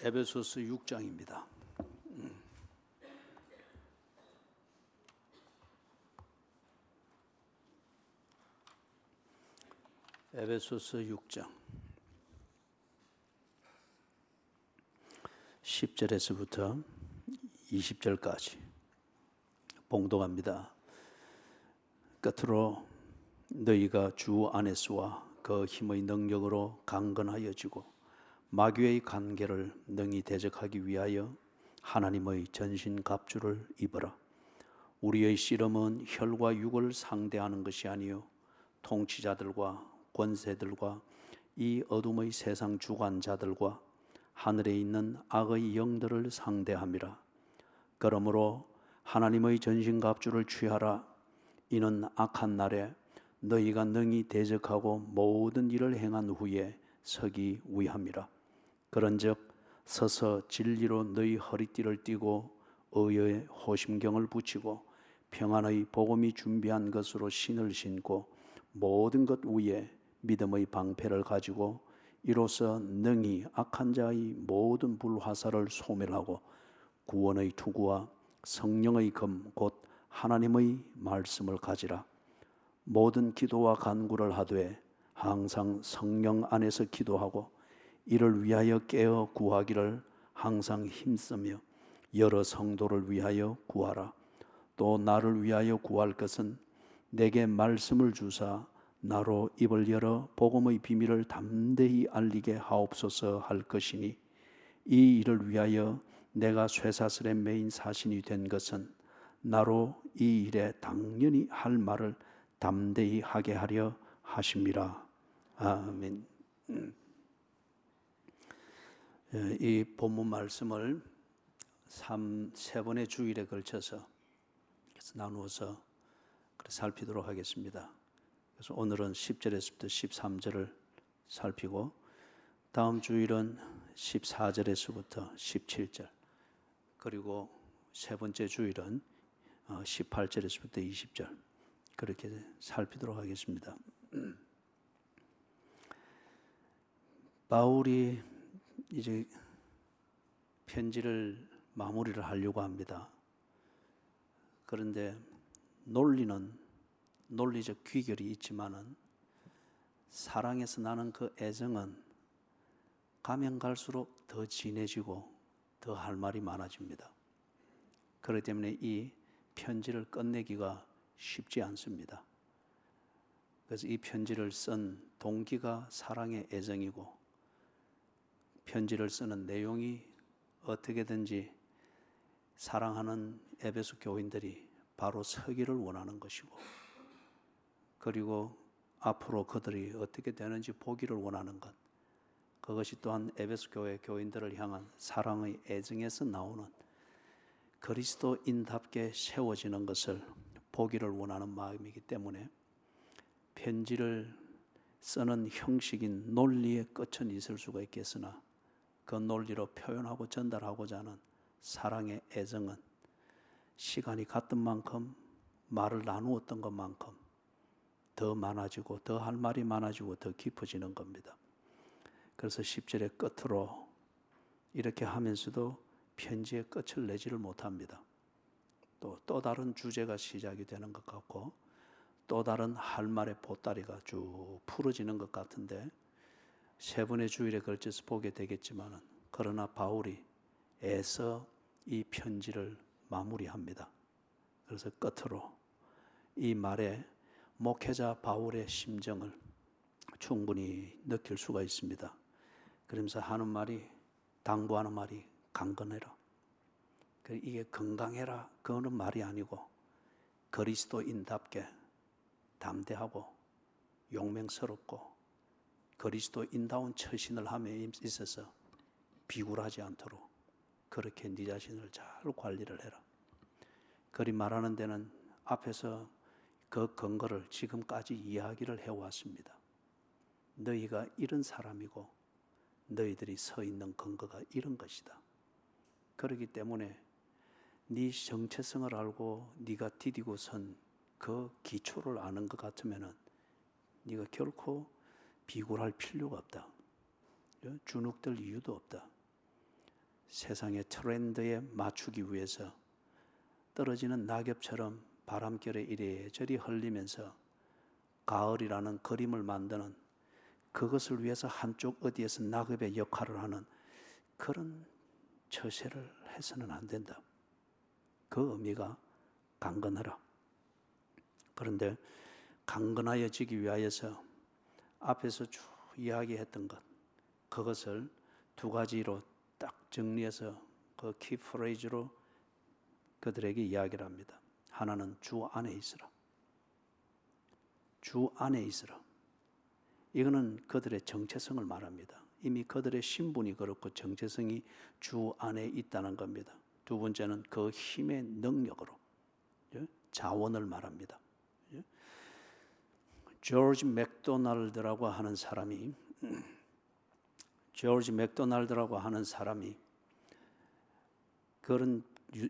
에베소서 6장입니다. 에베소서 6장 10절에서부터 20절까지 봉독합니다. 끝으로 너희가 주 안에서와 그 힘의 능력으로 강건하여지고 마귀의 관계를 능히 대적하기 위하여 하나님의 전신갑주를 입어라. 우리의 씨름은 혈과 육을 상대하는 것이 아니요 통치자들과 권세들과 이 어둠의 세상 주관자들과 하늘에 있는 악의 영들을 상대함이라. 그러므로 하나님의 전신갑주를 취하라. 이는 악한 날에 너희가 능히 대적하고 모든 일을 행한 후에 서기 위함이라. 그런즉 서서 진리로 너희 허리띠를 띠고 의의 호심경을 붙이고 평안의 복음이 준비한 것으로 신을 신고 모든 것 위에 믿음의 방패를 가지고 이로써 능히 악한 자의 모든 불화살을 소멸하고 구원의 투구와 성령의 금 곧 하나님의 말씀을 가지라. 모든 기도와 간구를 하되 항상 성령 안에서 기도하고 이를 위하여 깨어 구하기를 항상 힘쓰며 여러 성도를 위하여 구하라. 또 나를 위하여 구할 것은 내게 말씀을 주사 나로 입을 열어 복음의 비밀을 담대히 알리게 하옵소서 할 것이니 이 일을 위하여 내가 쇠사슬에 매인 사신이 된 것은 나로 이 일에 당연히 할 말을 담대히 하게 하려 하심이라. 아멘. 이 본문 말씀을 세 번의 주일에 걸쳐서 나누어서 살피도록 하겠습니다. 그래서 오늘은 10절에서부터 13절을 살피고 다음 주일은 14절에서부터 17절 그리고 세 번째 주일은 18절에서부터 20절 그렇게 살피도록 하겠습니다. 바울이 이제 편지를 마무리를 하려고 합니다. 그런데 논리적 귀결이 있지만은 사랑에서 나는 그 애정은 가면 갈수록 더 진해지고 더 할 말이 많아집니다. 그렇기 때문에 이 편지를 끝내기가 쉽지 않습니다. 그래서 이 편지를 쓴 동기가 사랑의 애정이고 편지를 쓰는 내용이 어떻게든지 사랑하는 에베소 교인들이 바로 서기를 원하는 것이고 그리고 앞으로 그들이 어떻게 되는지 보기를 원하는 것 그것이 또한 에베소 교회 교인들을 향한 사랑의 애정에서 나오는 그리스도인답게 세워지는 것을 보기를 원하는 마음이기 때문에 편지를 쓰는 형식인 논리의 끝은 있을 수가 있겠으나 그 논리로 표현하고 전달하고자 하는 사랑의 애정은 시간이 갔던 만큼 말을 나누었던 것만큼 더 많아지고 더 할 말이 많아지고 더 깊어지는 겁니다. 그래서 10절의 끝으로 이렇게 하면서도 편지의 끝을 내지를 못합니다. 또 다른 주제가 시작이 되는 것 같고 또 다른 할 말의 보따리가 쭉 풀어지는 것 같은데 세 번의 주일에 걸쳐서 보게 되겠지만 그러나 바울이 애써 이 편지를 마무리합니다. 그래서 끝으로 이 말에 목회자 바울의 심정을 충분히 느낄 수가 있습니다. 그러면서 하는 말이 당부하는 말이 강건해라. 이게 건강해라 그거는 말이 아니고 그리스도인답게 담대하고 용맹스럽고 그리스도인다운 처신을 함에 있어서 비굴하지 않도록 그렇게 네 자신을 잘 관리를 해라. 그리 말하는 데는 앞에서 그 근거를 지금까지 이야기를 해왔습니다. 너희가 이런 사람이고 너희들이 서 있는 근거가 이런 것이다. 그렇기 때문에 네 정체성을 알고 네가 디디고 선 그 기초를 아는 것 같으면은 네가 결코 비굴할 필요가 없다. 주눅들 이유도 없다. 세상의 트렌드에 맞추기 위해서 떨어지는 낙엽처럼 바람결에 이리저리 흘리면서 가을이라는 그림을 만드는, 그것을 위해서 한쪽 어디에서 낙엽의 역할을 하는 그런 처세를 해서는 안 된다. 그 의미가 강건하라. 그런데 강건하여지기 위하여서 앞에서 쭉 이야기했던 것, 그것을 두 가지로 딱 정리해서 그 키프레이즈로 그들에게 이야기를 합니다. 하나는 주 안에 있으라. 주 안에 있으라. 이거는 그들의 정체성을 말합니다. 이미 그들의 신분이 그렇고 정체성이 주 안에 있다는 겁니다. 두 번째는 그 힘의 능력으로 자원을 말합니다. 조지 맥도날드라고 하는 사람이 그런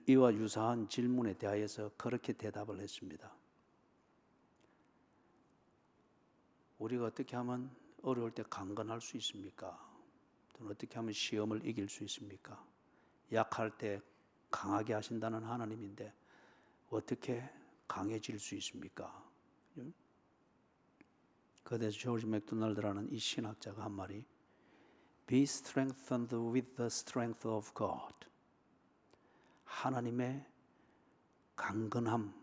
이와 유사한 질문에 대하여서 그렇게 대답을 했습니다. 우리가 어떻게 하면 어려울 때 강건할 수 있습니까? 또는 어떻게 하면 시험을 이길 수 있습니까? 약할 때 강하게 하신다는 하나님인데 어떻게 강해질 수 있습니까? 그래서 조지 맥도날드라는 이 신학자가 한 말이 Be strengthened with the strength of God. 하나님의 강건함,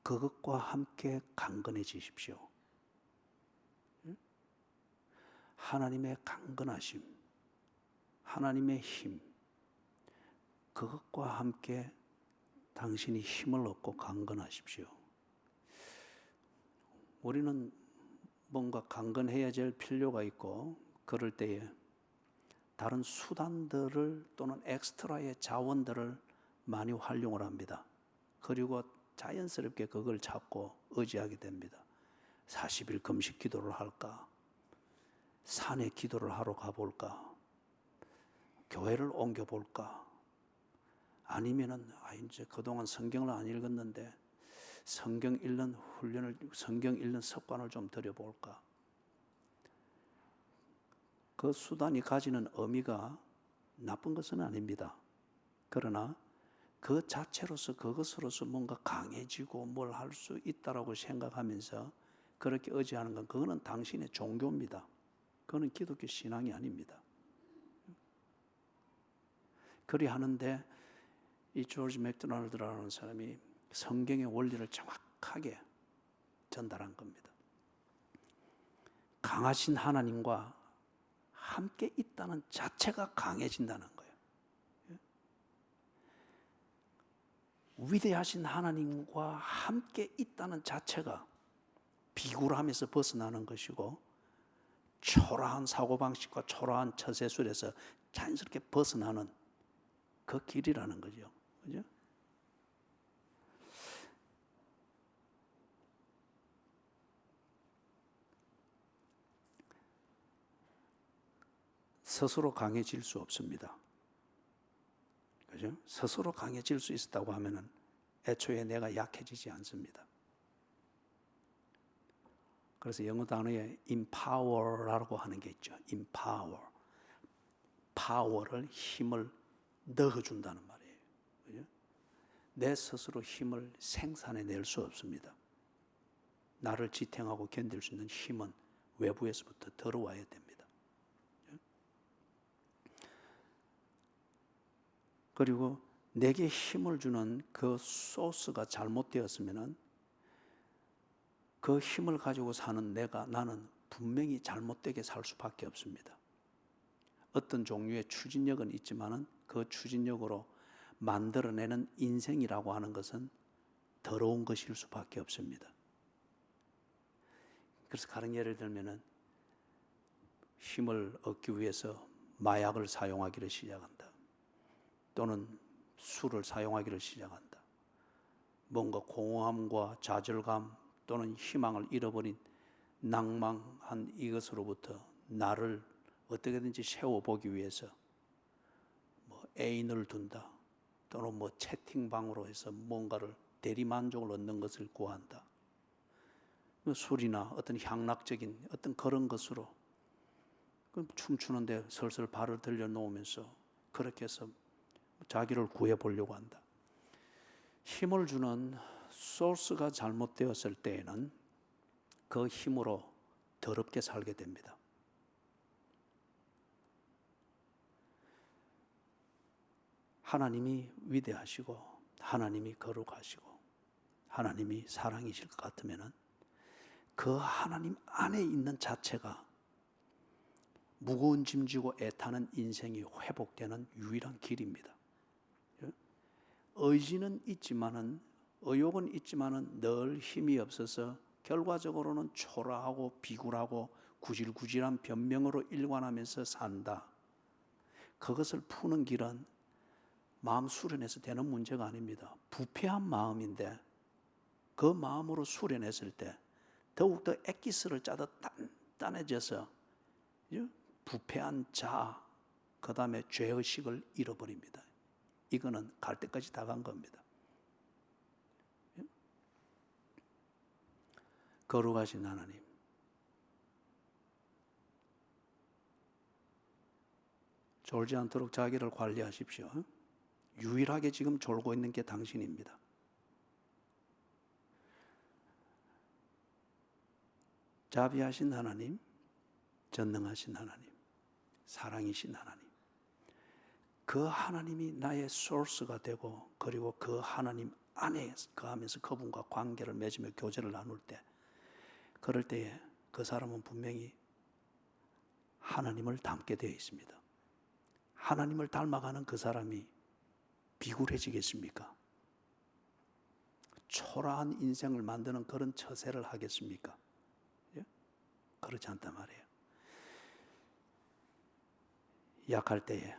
그것과 함께 강건해지십시오. 하나님의 강건하심, 하나님의 힘, 그것과 함께 당신이 힘을 얻고 강건하십시오. 우리는 뭔가 강건해야 될 필요가 있고 그럴 때에 다른 수단들을 또는 엑스트라의 자원들을 많이 활용을 합니다. 그리고 자연스럽게 그걸 찾고 의지하게 됩니다. 40일 금식 기도를 할까? 산에 기도를 하러 가볼까? 교회를 옮겨볼까? 아니면은 이제 그동안 성경을 안 읽었는데 성경 읽는 습관을 좀 들여볼까? 그 수단이 가지는 의미가 나쁜 것은 아닙니다. 그러나 그 자체로서 그것으로서 뭔가 강해지고 뭘 할 수 있다라고 생각하면서 그렇게 의지하는 건 그거는 당신의 종교입니다. 그거는 기독교 신앙이 아닙니다. 그리 하는데 이 조지 맥도날드라는 사람이 성경의 원리를 정확하게 전달한 겁니다. 강하신 하나님과 함께 있다는 자체가 강해진다는 거예요. 위대하신 하나님과 함께 있다는 자체가 비굴함에서 벗어나는 것이고 초라한 사고방식과 초라한 처세술에서 자연스럽게 벗어나는 그 길이라는 거죠. 그죠? 스스로 강해질 수 없습니다. 그죠? 스스로 강해질 수 있었다고 하면은 애초에 내가 약해지지 않습니다. 그래서 영어 단어에 empower라고 하는 게 있죠. empower. 파워를, 힘을 넣어준다는 말이에요. 그죠? 내 스스로 힘을 생산해낼 수 없습니다. 나를 지탱하고 견딜 수 있는 힘은 외부에서부터 들어와야 됩니다. 그리고 내게 힘을 주는 그 소스가 잘못되었으면 그 힘을 가지고 사는 나는 분명히 잘못되게 살 수밖에 없습니다. 어떤 종류의 추진력은 있지만은 그 추진력으로 만들어내는 인생이라고 하는 것은 더러운 것일 수밖에 없습니다. 그래서 다른 예를 들면은 힘을 얻기 위해서 마약을 사용하기를 시작한다. 또는 술을 사용하기를 시작한다. 뭔가 공허함과 좌절감 또는 희망을 잃어버린 낭망한 이것으로부터 나를 어떻게든지 세워보기 위해서 뭐 애인을 둔다. 또는 뭐 채팅방으로 해서 뭔가를 대리만족을 얻는 것을 구한다. 술이나 어떤 향락적인 어떤 그런 것으로 춤추는데 슬슬 발을 들여놓으면서 그렇게 해서 자기를 구해 보려고 한다. 힘을 주는 소스가 잘못되었을 때에는 그 힘으로 더럽게 살게 됩니다. 하나님이 위대하시고 하나님이 거룩하시고 하나님이 사랑이실 것 같으면은 그 하나님 안에 있는 자체가 무거운 짐 지고 애타는 인생이 회복되는 유일한 길입니다. 의지는 있지만은, 의욕은 있지만은 늘 힘이 없어서 결과적으로는 초라하고 비굴하고 구질구질한 변명으로 일관하면서 산다. 그것을 푸는 길은 마음 수련해서 되는 문제가 아닙니다. 부패한 마음인데 그 마음으로 수련했을 때 더욱더 엑기스를 짜듯 단단해져서 부패한 자, 그 다음에 죄의식을 잃어버립니다. 이거는 갈 때까지 다 간 겁니다. 거룩하신 하나님, 졸지 않도록 자기를 관리하십시오. 유일하게 지금 졸고 있는 게 당신입니다. 자비하신 하나님, 전능하신 하나님, 사랑이신 하나님, 그 하나님이 나의 소스가 되고 그리고 그 하나님 안에 거하면서 그분과 관계를 맺으며 교제를 나눌 때, 그럴 때에 그 사람은 분명히 하나님을 닮게 되어 있습니다. 하나님을 닮아가는 그 사람이 비굴해지겠습니까? 초라한 인생을 만드는 그런 처세를 하겠습니까? 그렇지 않단 말이에요. 약할 때에,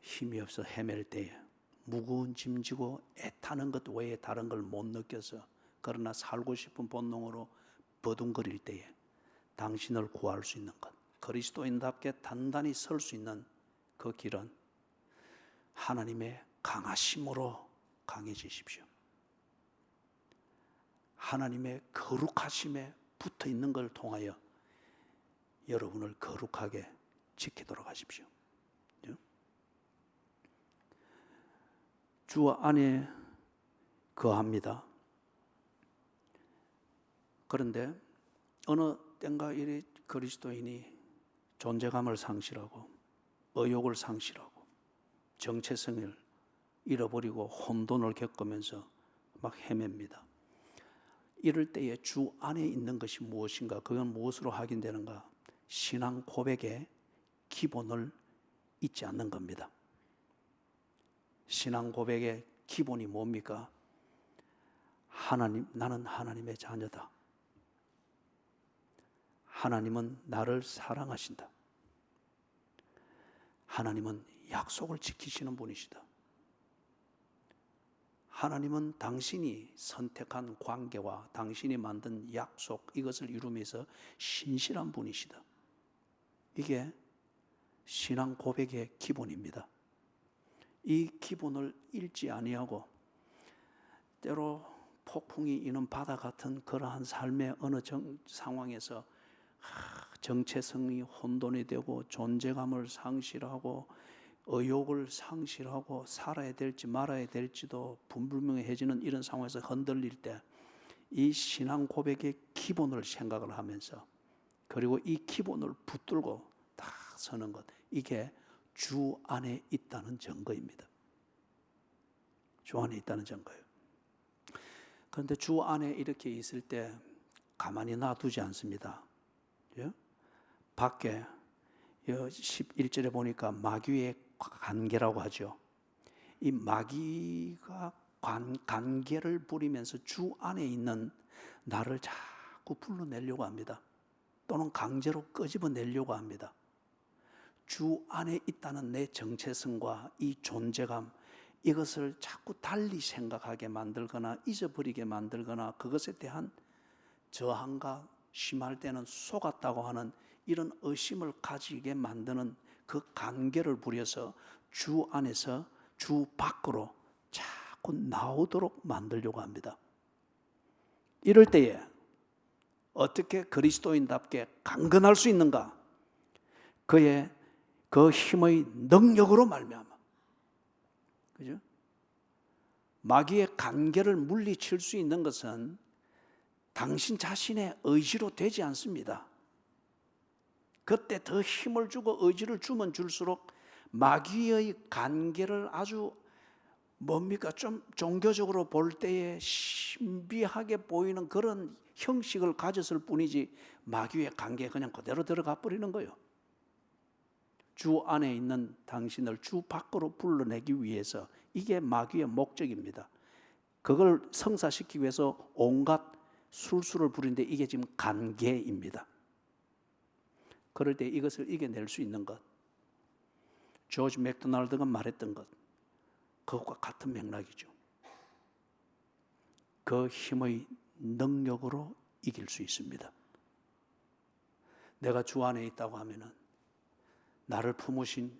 힘이 없어 헤맬 때에, 무거운 짐 지고 애타는 것 외에 다른 걸 못 느껴서 그러나 살고 싶은 본능으로 버둥거릴 때에 당신을 구할 수 있는 것, 그리스도인답게 단단히 설 수 있는 그 길은 하나님의 강하심으로 강해지십시오. 하나님의 거룩하심에 붙어 있는 걸 통하여 여러분을 거룩하게 지키도록 하십시오. 주 안에 거합니다. 그런데 어느 땐가 이 그리스도인이 존재감을 상실하고 의욕을 상실하고 정체성을 잃어버리고 혼돈을 겪으면서 막 헤맵니다. 이럴 때에 주 안에 있는 것이 무엇인가? 그건 무엇으로 확인되는가? 신앙 고백의 기본을 잊지 않는 겁니다. 신앙 고백의 기본이 뭡니까? 하나님, 나는 하나님의 자녀다. 하나님은 나를 사랑하신다. 하나님은 약속을 지키시는 분이시다. 하나님은 당신이 선택한 관계와 당신이 만든 약속, 이것을 이루면서 신실한 분이시다. 이게 신앙 고백의 기본입니다. 이 기본을 잃지 아니하고 때로 폭풍이 이는 바다 같은 그러한 삶의 어느 상황에서 정체성이 혼돈이 되고 존재감을 상실하고 의욕을 상실하고 살아야 될지 말아야 될지도 분불명해지는 이런 상황에서 흔들릴 때 이 신앙 고백의 기본을 생각을 하면서 그리고 이 기본을 붙들고 딱 서는 것, 이게 주 안에 있다는 증거입니다. 주 안에 있다는 증거예요. 그런데 주 안에 이렇게 있을 때 가만히 놔두지 않습니다. 밖에 11절에 보니까 마귀의 관계라고 하죠. 이 마귀가 관계를 부리면서 주 안에 있는 나를 자꾸 불러내려고 합니다. 또는 강제로 끄집어내려고 합니다. 주 안에 있다는 내 정체성과 이 존재감, 이것을 자꾸 달리 생각하게 만들거나 잊어버리게 만들거나 그것에 대한 저항과 심할 때는 속았다고 하는 이런 의심을 가지게 만드는 그 관계를 부려서 주 안에서 주 밖으로 자꾸 나오도록 만들려고 합니다. 이럴 때에 어떻게 그리스도인답게 강건할 수 있는가? 그의 그 힘의 능력으로 말미암아. 그죠? 마귀의 간계를 물리칠 수 있는 것은 당신 자신의 의지로 되지 않습니다. 그때 더 힘을 주고 의지를 주면 줄수록 마귀의 간계를 아주 좀 종교적으로 볼 때에 신비하게 보이는 그런 형식을 가졌을 뿐이지 마귀의 관계에 그냥 그대로 들어가 버리는 거예요. 주 안에 있는 당신을 주 밖으로 불러내기 위해서 이게 마귀의 목적입니다. 그걸 성사시키기 위해서 온갖 술수를 부리는데 이게 지금 관계입니다. 그럴 때 이것을 이겨낼 수 있는 것, 조지 맥도날드가 말했던 것, 그것과 같은 맥락이죠. 그 힘의 능력으로 이길 수 있습니다. 내가 주 안에 있다고 하면은 나를 품으신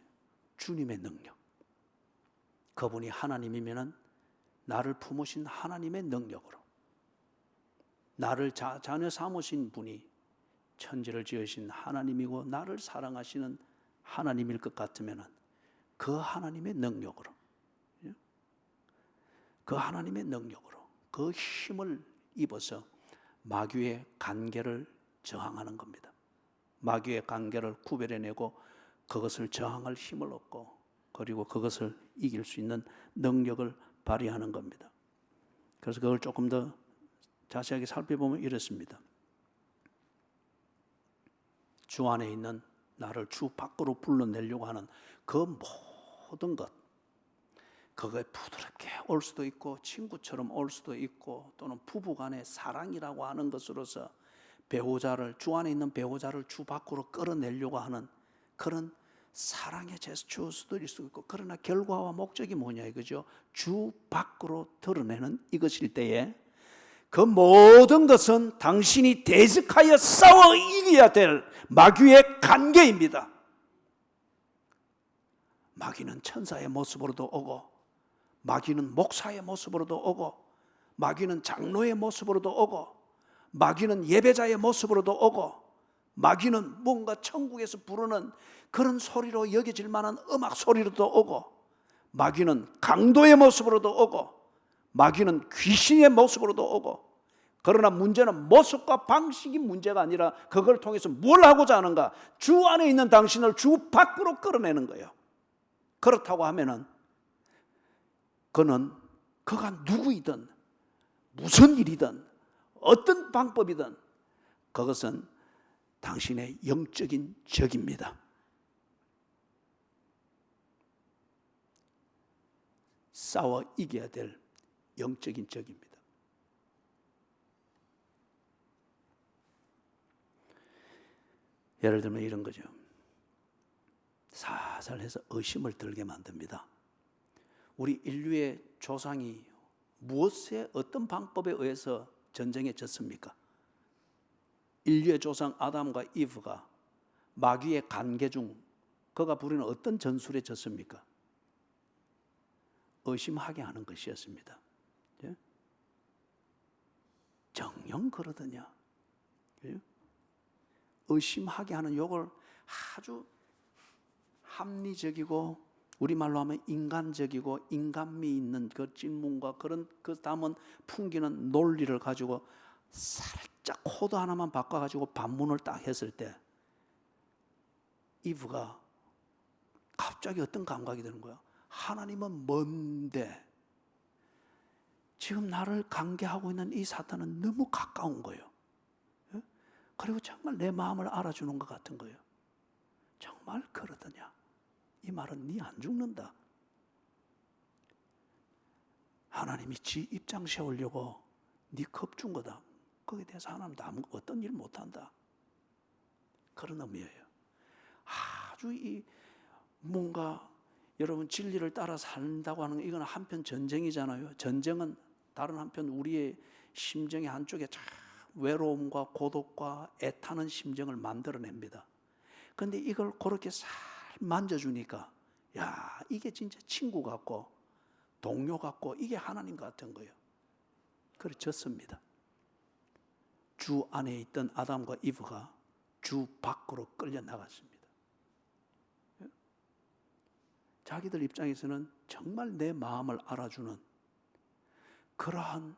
주님의 능력, 그분이 하나님이면은 나를 품으신 하나님의 능력으로, 나를 자녀 삼으신 분이 천지를 지으신 하나님이고 나를 사랑하시는 하나님일 것 같으면은 그 하나님의 능력으로, 그 하나님의 능력으로 그 힘을 입어서 마귀의 관계를 저항하는 겁니다. 마귀의 관계를 구별해내고 그것을 저항할 힘을 얻고 그리고 그것을 이길 수 있는 능력을 발휘하는 겁니다. 그래서 그걸 조금 더 자세하게 살펴보면 이렇습니다. 주 안에 있는 나를 주 밖으로 불러내려고 하는 그 모든 것, 그거에 부드럽게 올 수도 있고 친구처럼 올 수도 있고 또는 부부간의 사랑이라고 하는 것으로서 배우자를, 주 안에 있는 배우자를 주 밖으로 끌어내려고 하는 그런 사랑의 제스처일 수도 있고, 그러나 결과와 목적이 뭐냐 이거죠. 주 밖으로 드러내는 이것일 때에 그 모든 것은 당신이 대적하여 싸워 이겨야 될 마귀의 관계입니다. 마귀는 천사의 모습으로도 오고, 마귀는 목사의 모습으로도 오고, 마귀는 장로의 모습으로도 오고, 마귀는 예배자의 모습으로도 오고, 마귀는 뭔가 천국에서 부르는 그런 소리로 여겨질 만한 음악 소리로도 오고, 마귀는 강도의 모습으로도 오고, 마귀는 귀신의 모습으로도 오고. 그러나 문제는 모습과 방식이 문제가 아니라 그걸 통해서 뭘 하고자 하는가? 주 안에 있는 당신을 주 밖으로 끌어내는 거예요. 그렇다고 하면은 그가 누구이든 무슨 일이든 어떤 방법이든 그것은 당신의 영적인 적입니다. 싸워 이겨야 될 영적인 적입니다. 예를 들면 이런 거죠. 살살해서 의심을 들게 만듭니다. 우리 인류의 조상이 무엇에 어떤 방법에 의해서 전쟁에 졌습니까? 인류의 조상 아담과 이브가 마귀의 관계 중 그가 부리는 어떤 전술에 졌습니까? 의심하게 하는 것이었습니다. 정녕 그러더냐? 의심하게 하는 욕을 아주 합리적이고 우리말로 하면 인간적이고 인간미 있는 그 질문과 그런 그 다음은 풍기는 논리를 가지고 살짝 코드 하나만 바꿔가지고 반문을 딱 했을 때 이브가 갑자기 어떤 감각이 드는 거야? 하나님은 뭔데 지금 나를 관계하고 있는 이 사탄은 너무 가까운 거예요. 그리고 정말 내 마음을 알아주는 것 같은 거예요. 정말 그러더냐? 이 말은 네 안 죽는다. 하나님이 지 입장 세우려고 네 겁준 거다. 거기에 대해서 하나님도 어떤 일 못한다. 그런 의미예요. 아주 이 뭔가 여러분 진리를 따라 산다고 하는 이건 한편 전쟁이잖아요. 전쟁은 다른 한편 우리의 심정의 한쪽에 참 외로움과 고독과 애타는 심정을 만들어냅니다. 그런데 이걸 그렇게 살 만져주니까 야 이게 진짜 친구 같고 동료 같고 이게 하나님 같은 거예요. 그래 졌습니다. 주 안에 있던 아담과 이브가 주 밖으로 끌려 나갔습니다. 자기들 입장에서는 정말 내 마음을 알아주는 그러한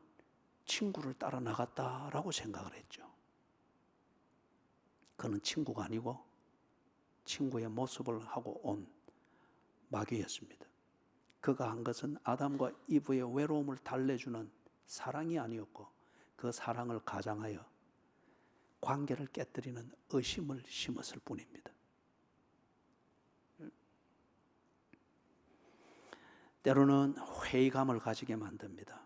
친구를 따라 나갔다라고 생각을 했죠. 그는 친구가 아니고 친구의 모습을 하고 온 마귀였습니다. 그가 한 것은 아담과 이브의 외로움을 달래주는 사랑이 아니었고 그 사랑을 가장하여 관계를 깨뜨리는 의심을 심었을 뿐입니다. 때로는 회의감을 가지게 만듭니다.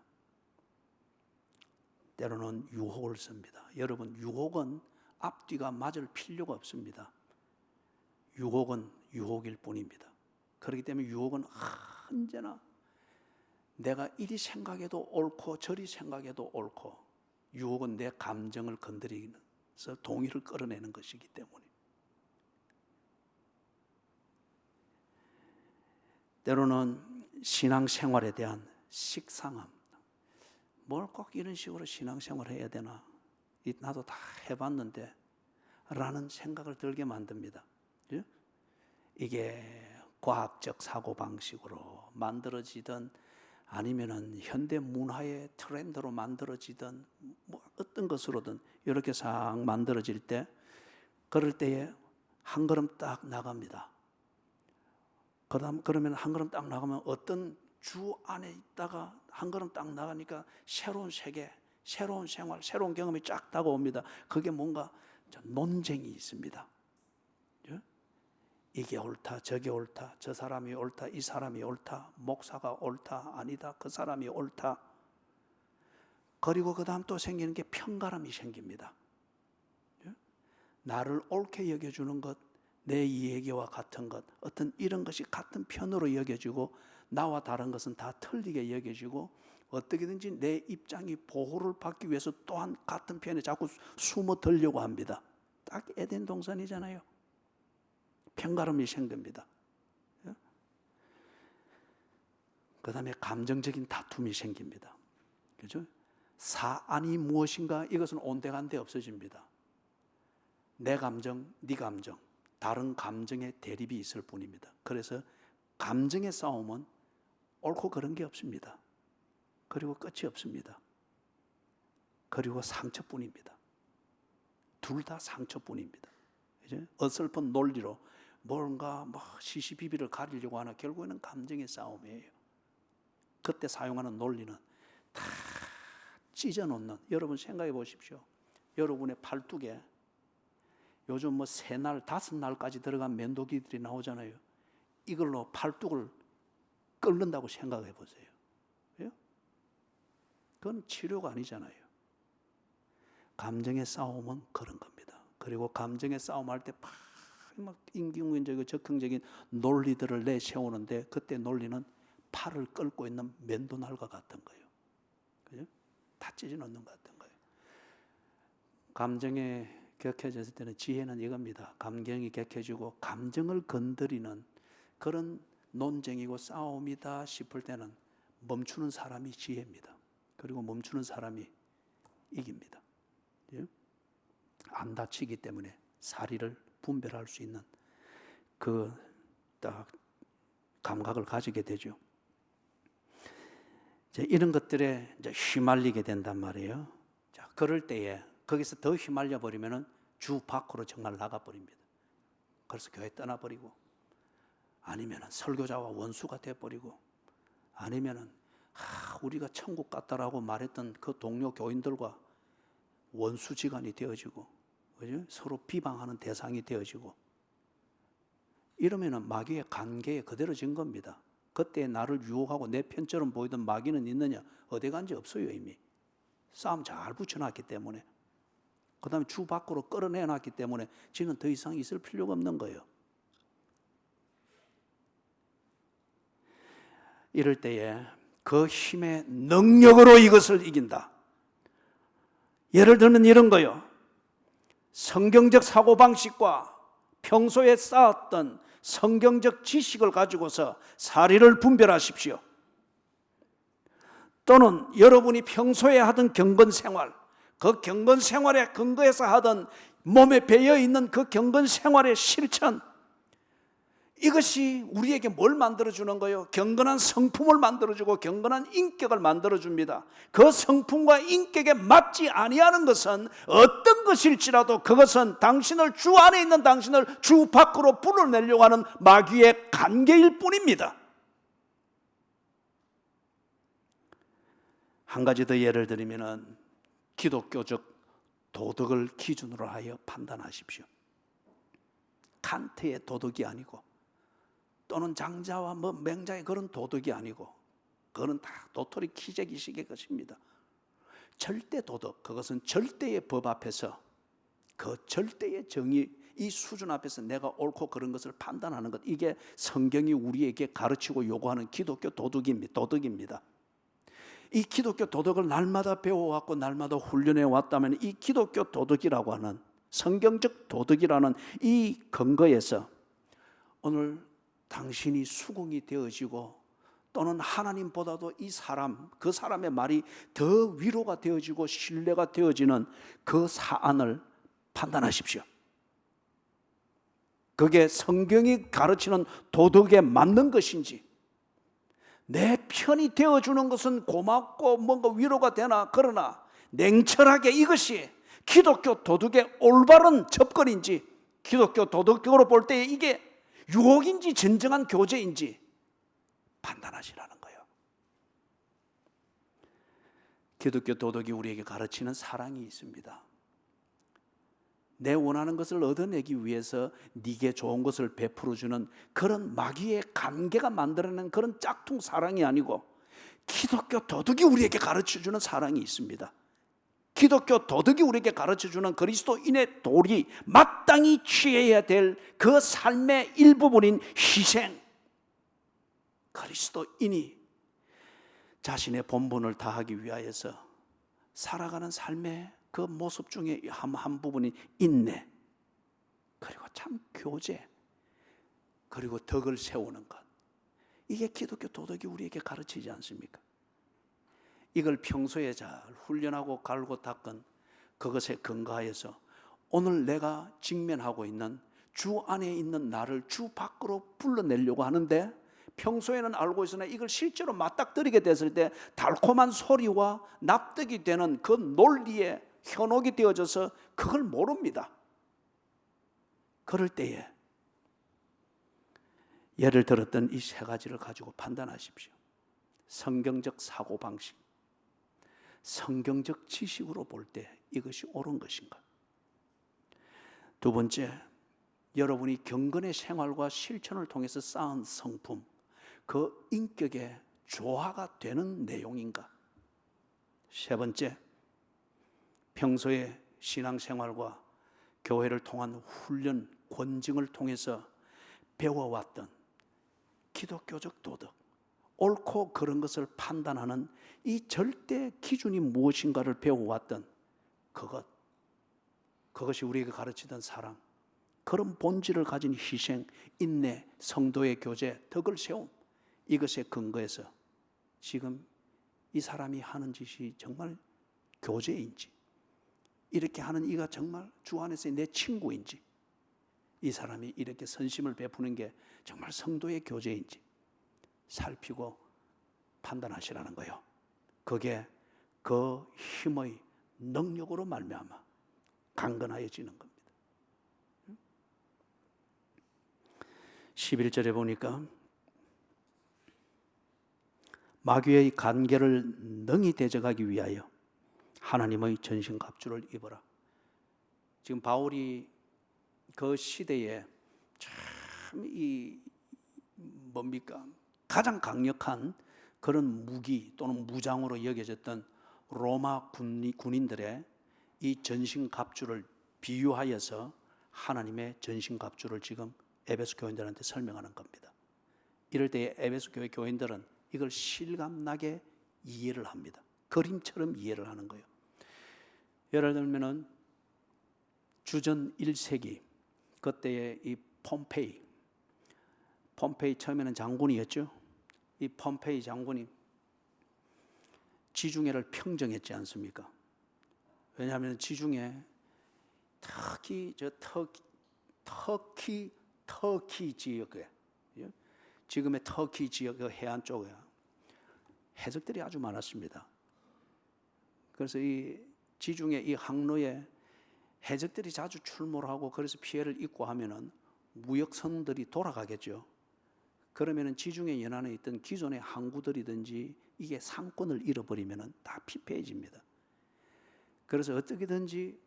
때로는 유혹을 씁니다. 여러분, 유혹은 앞뒤가 맞을 필요가 없습니다. 유혹은 유혹일 뿐입니다. 그렇기 때문에 유혹은 언제나 내가 이리 생각해도 옳고 저리 생각해도 옳고, 유혹은 내 감정을 건드리면서 동의를 끌어내는 것이기 때문에 때로는 신앙생활에 대한 식상함, 뭘 꼭 이런 식으로 신앙생활을 해야 되나, 나도 다 해봤는데 라는 생각을 들게 만듭니다. 이게 과학적 사고방식으로 만들어지든 아니면은 현대 문화의 트렌드로 만들어지든 뭐 어떤 것으로든 이렇게 싹 만들어질 때, 그럴 때에 한 걸음 딱 나갑니다. 그러면 한 걸음 딱 나가면 어떤 주 안에 있다가 한 걸음 딱 나가니까 새로운 세계, 새로운 생활, 새로운 경험이 쫙 다가옵니다. 그게 뭔가 논쟁이 있습니다. 이게 옳다, 저게 옳다, 저 사람이 옳다, 이 사람이 옳다, 목사가 옳다, 아니다, 그 사람이 옳다. 그리고 그 다음 또 생기는 게 편가름이 생깁니다. 나를 옳게 여겨주는 것, 내 이야기와 같은 것, 어떤 이런 것이 같은 편으로 여겨지고 나와 다른 것은 다 틀리게 여겨지고, 어떻게든지 내 입장이 보호를 받기 위해서 또한 같은 편에 자꾸 숨어들려고 합니다. 딱 에덴 동산이잖아요. 편가름이 생깁니다. 그 다음에 감정적인 다툼이 생깁니다. 그죠? 사안이 무엇인가, 이것은 온데간데 없어집니다. 내 감정, 네 감정, 다른 감정의 대립이 있을 뿐입니다. 그래서 감정의 싸움은 옳고 그런 게 없습니다. 그리고 끝이 없습니다. 그리고 상처뿐입니다. 둘 다 상처뿐입니다. 그죠? 어설픈 논리로 뭔가 시시비비를 가리려고 하나, 결국에는 감정의 싸움이에요. 그때 사용하는 논리는 다 찢어놓는, 여러분 생각해 보십시오. 여러분의 팔뚝에 요즘 3날, 5날까지 들어간 면도기들이 나오잖아요. 이걸로 팔뚝을 끓는다고 생각해 보세요. 그건 치료가 아니잖아요. 감정의 싸움은 그런 겁니다. 그리고 감정의 싸움할 때 막 인기응변적이고 적극적인 논리들을 내세우는데, 그때 논리는 팔을 끓고 있는 면도날과 같은 거예요. 그죠? 다 찢어놓는 것 같은 거예요. 감정에 격해졌을 때는 지혜는 이겁니다. 감정이 격해지고 감정을 건드리는 그런 논쟁이고 싸움이다 싶을 때는 멈추는 사람이 지혜입니다. 그리고 멈추는 사람이 이깁니다. 안 다치기 때문에 사리를 분별할 수 있는 그 딱 감각을 가지게 되죠. 이런 것들에 이제 휘말리게 된단 말이에요. 자, 그럴 때에 거기서 더 휘말려 버리면은 주 밖으로 정말 나가 버립니다. 그래서 교회 떠나버리고, 아니면은 설교자와 원수가 돼 버리고, 아니면은 우리가 천국 갔다라고 말했던 그 동료 교인들과 원수지간이 되어지고, 그죠? 서로 비방하는 대상이 되어지고, 이러면은 마귀의 관계에 그대로 진 겁니다. 그때 나를 유혹하고 내 편처럼 보이던 마귀는 있느냐? 어디 간지 없어요. 이미 싸움 잘 붙여놨기 때문에, 그 다음에 주 밖으로 끌어내놨기 때문에 지는 더 이상 있을 필요가 없는 거예요. 이럴 때에 그 힘의 능력으로 이것을 이긴다. 예를 들면 이런 거요. 성경적 사고방식과 평소에 쌓았던 성경적 지식을 가지고서 사리를 분별하십시오. 또는 여러분이 평소에 하던 경건생활, 그 경건생활에 근거해서 하던 몸에 배어있는 그 경건생활의 실천, 이것이 우리에게 뭘 만들어주는 거예요? 경건한 성품을 만들어주고 경건한 인격을 만들어줍니다. 그 성품과 인격에 맞지 아니하는 것은 어떤 것일지라도 그것은 당신을 주 안에 있는 당신을 주 밖으로 불러내려고 하는 마귀의 관계일 뿐입니다. 한 가지 더 예를 들면은 기독교적 도덕을 기준으로 하여 판단하십시오. 칸트의 도덕이 아니고 또는 장자와 맹자의 그런 도덕이 아니고 그거는 다 도토리 키재기식의 것입니다. 절대 도덕, 그것은 절대의 법 앞에서 그 절대의 정의, 이 수준 앞에서 내가 옳고 그런 것을 판단하는 것, 이게 성경이 우리에게 가르치고 요구하는 기독교 도덕입니다. 이 기독교 도덕을 날마다 배워왔고 날마다 훈련해 왔다면 이 기독교 도덕이라고 하는 성경적 도덕이라는 이 근거에서 오늘 당신이 수긍이 되어지고 또는 하나님보다도 이 사람, 그 사람의 말이 더 위로가 되어지고 신뢰가 되어지는 그 사안을 판단하십시오. 그게 성경이 가르치는 도덕에 맞는 것인지, 내 편이 되어주는 것은 고맙고 뭔가 위로가 되나, 그러나 냉철하게 이것이 기독교 도덕의 올바른 접근인지, 기독교 도덕적으로 볼 때 이게 유혹인지 진정한 교제인지 판단하시라는 거예요. 기독교 도덕이 우리에게 가르치는 사랑이 있습니다. 내 원하는 것을 얻어내기 위해서 네게 좋은 것을 베풀어주는 그런 마귀의 관계가 만들어낸 그런 짝퉁 사랑이 아니고 기독교 도덕이 우리에게 가르쳐주는 사랑이 있습니다. 기독교 도덕이 우리에게 가르쳐주는 그리스도인의 도리, 마땅히 취해야 될 그 삶의 일부분인 희생. 그리스도인이 자신의 본분을 다하기 위하여서 살아가는 삶의 그 모습 중에 한 부분이 인내, 그리고 참 교제, 그리고 덕을 세우는 것. 이게 기독교 도덕이 우리에게 가르치지 않습니까? 이걸 평소에 잘 훈련하고 갈고 닦은 그것에 근거하여서 오늘 내가 직면하고 있는 주 안에 있는 나를 주 밖으로 불러내려고 하는데, 평소에는 알고 있으나 이걸 실제로 맞닥뜨리게 됐을 때 달콤한 소리와 납득이 되는 그 논리에 현혹이 되어져서 그걸 모릅니다. 그럴 때에 예를 들었던 이 세 가지를 가지고 판단하십시오. 성경적 사고방식, 성경적 지식으로 볼 때 이것이 옳은 것인가? 두 번째, 여러분이 경건의 생활과 실천을 통해서 쌓은 성품, 그 인격의 조화가 되는 내용인가? 세 번째, 평소의 신앙생활과 교회를 통한 훈련, 권징을 통해서 배워왔던 기독교적 도덕, 옳고 그런 것을 판단하는 이 절대 기준이 무엇인가를 배워왔던 그것이 우리에게 가르치던 사랑, 그런 본질을 가진 희생, 인내, 성도의 교제, 덕을 세움, 이것에 근거해서 지금 이 사람이 하는 짓이 정말 교제인지, 이렇게 하는 이가 정말 주 안에서의 내 친구인지, 이 사람이 이렇게 선심을 베푸는 게 정말 성도의 교제인지 살피고 판단하시라는 거예요. 그게 그 힘의 능력으로 말미암아 강건하여지는 겁니다. 11절에 보니까 마귀의 관계를 능히 대적하기 위하여 하나님의 전신갑주를 입어라. 지금 바울이 그 시대에 참 가장 강력한 그런 무기 또는 무장으로 여겨졌던 로마 군인들의 이 전신갑주를 비유하여서 하나님의 전신갑주를 지금 에베소 교인들한테 설명하는 겁니다. 이럴 때 에베소 교회 교인들은 이걸 실감나게 이해를 합니다. 그림처럼 이해를 하는 거예요. 예를 들면은 주전 1세기 그때의 이 폼페이 처음에는 장군이었죠. 이 폼페이 장군이 지중해를 평정했지 않습니까? 왜냐하면 지중해, 특히 터키 지역에 지금의 터키 지역 그 해안 쪽에 해적들이 아주 많았습니다. 그래서 이 지중해 이 항로에 해적들이 자주 출몰을 하고 그래서 피해를 입고 하면은 무역선들이 돌아가겠죠. 그러면은 지중해 연안에 있던 기존의 항구들이든지 이게 상권을 잃어버리면은 다 피폐해집니다. 그래서 어떻게든지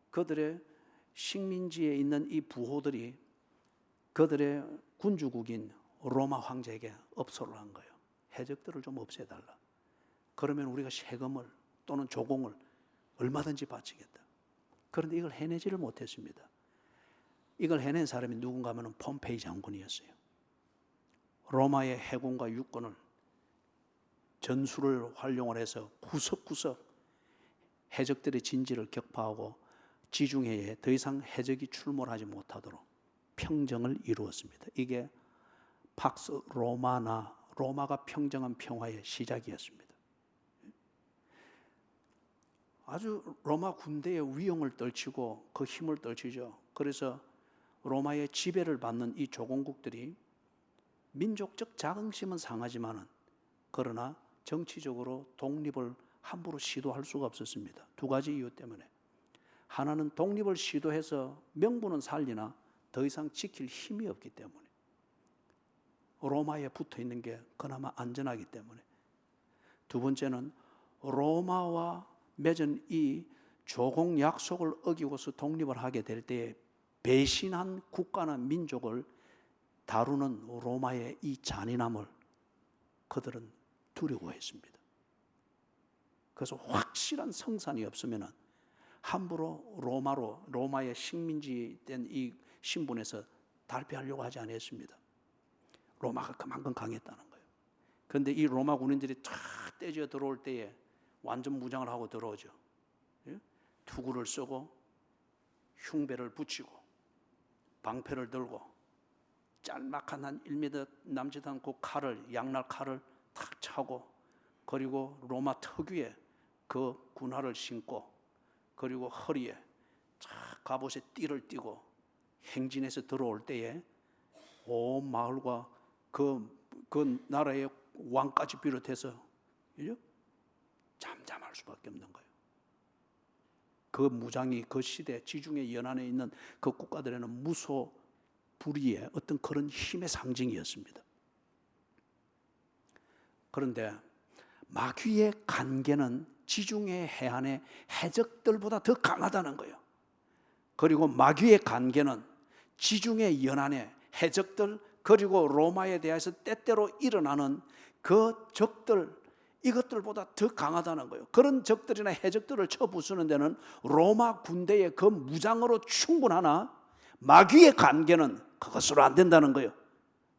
그들의 식민지에 있는 이 부호들이 그들의 군주국인 로마 황제에게 업소를 한 거예요. 해적들을 좀 없애달라. 그러면 우리가 세금을 또는 조공을 얼마든지 바치겠다. 그런데 이걸 해내지를 못했습니다. 이걸 해낸 사람이 누군가 하면 폼페이 장군이었어요. 로마의 해군과 육군을 전술을 활용을 해서 구석구석 해적들의 진지를 격파하고 지중해에 더 이상 해적이 출몰하지 못하도록 평정을 이루었습니다. 이게 팍스 로마나 로마가 평정한 평화의 시작이었습니다. 아주 로마 군대의 위용을 떨치고 그 힘을 떨치죠. 그래서 로마의 지배를 받는 이 조공국들이 민족적 자긍심은 상하지만은 그러나 정치적으로 독립을 함부로 시도할 수가 없었습니다. 두 가지 이유 때문에. 하나는 독립을 시도해서 명분은 살리나 더 이상 지킬 힘이 없기 때문에. 로마에 붙어 있는 게 그나마 안전하기 때문에. 두 번째는 로마와 맺은 이 조공 약속을 어기고서 독립을 하게 될 때에 배신한 국가나 민족을 다루는 로마의 이 잔인함을 그들은 두려워했습니다. 그래서 확실한 성산이 없으면 함부로 로마의 식민지 된 이 신분에서 달패하려고 하지 않았습니다. 로마가 그만큼 강했다는 거예요. 그런데 이 로마 군인들이 탁 떼져 들어올 때에 완전 무장을 하고 들어오죠. 투구를 쓰고 흉배를 붙이고 방패를 들고 짤막한 한 1m 남짓한 그 칼을 양날 칼을 탁 차고 그리고 로마 특유의 그 군화를 신고 그리고 허리에 쫙 갑옷에 띠를 띠고 행진해서 들어올 때에 온 마을과 그 나라의 왕까지 비롯해서 잠잠할 수밖에 없는 거예요. 그 무장이 그 시대 지중해 연안에 있는 그 국가들에는 무소 불위의 어떤 그런 힘의 상징이었습니다. 그런데 마귀의 간계는 지중해 해안의 해적들보다 더 강하다는 거예요. 그리고 마귀의 간계는 지중해 연안의 해적들 그리고 로마에 대해서 때때로 일어나는 그 적들 이것들보다 더 강하다는 거예요. 그런 적들이나 해적들을 쳐부수는 데는 로마 군대의 그 무장으로 충분하나 마귀의 간계는 그것으로 안 된다는 거예요.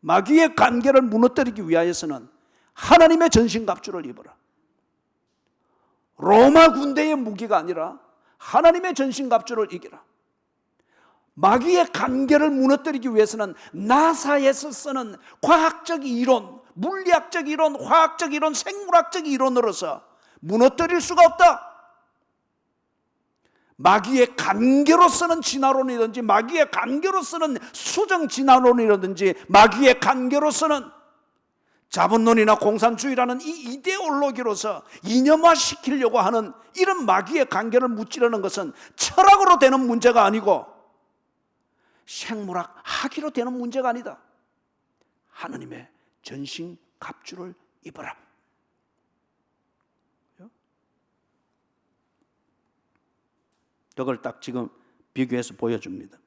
마귀의 간계를 무너뜨리기 위하여서는 하나님의 전신갑주를 입어라. 로마 군대의 무기가 아니라 하나님의 전신갑주를 이기라. 마귀의 간계를 무너뜨리기 위해서는 나사에서 쓰는 과학적 이론, 물리학적 이론, 화학적 이론, 생물학적 이론으로서 무너뜨릴 수가 없다. 마귀의 간계로 쓰는 진화론이든지 마귀의 간계로 쓰는 수정 진화론이라든지 마귀의 간계로 쓰는 자본론이나 공산주의라는 이 이데올로기로서 이념화시키려고 하는 이런 마귀의 간계를 무찌르는 것은 철학으로 되는 문제가 아니고 생물학 학위로 되는 문제가 아니다. 하나님의 전신 갑주를 입어라. 이걸 딱 지금 비교해서 보여줍니다.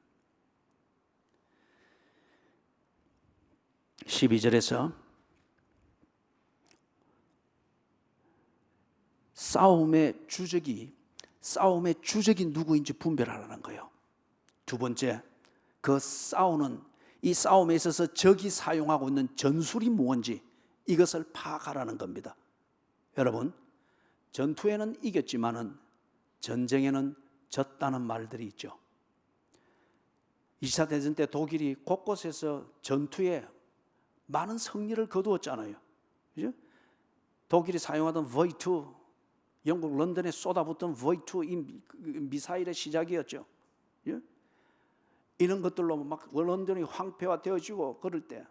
12절에서 싸움의 주적이 누구인지 분별하라는 거예요. 두 번째, 그 싸우는 이 싸움에 있어서 적이 사용하고 있는 전술이 무엇인지 이것을 파악하라는 겁니다. 여러분, 전투에는 이겼지만은 전쟁에는 졌다는 말들이 있죠. 2차 대전 때 독일이 곳곳에서 전투에 많은 승리를 거두었잖아요. 그죠? 독일이 사용하던 V2, 영국 런던에 쏟아붓던 V2 이 미사일의 시작이었죠. 예? 이런 것들로 막 런던이 황폐화되어지고 그럴 때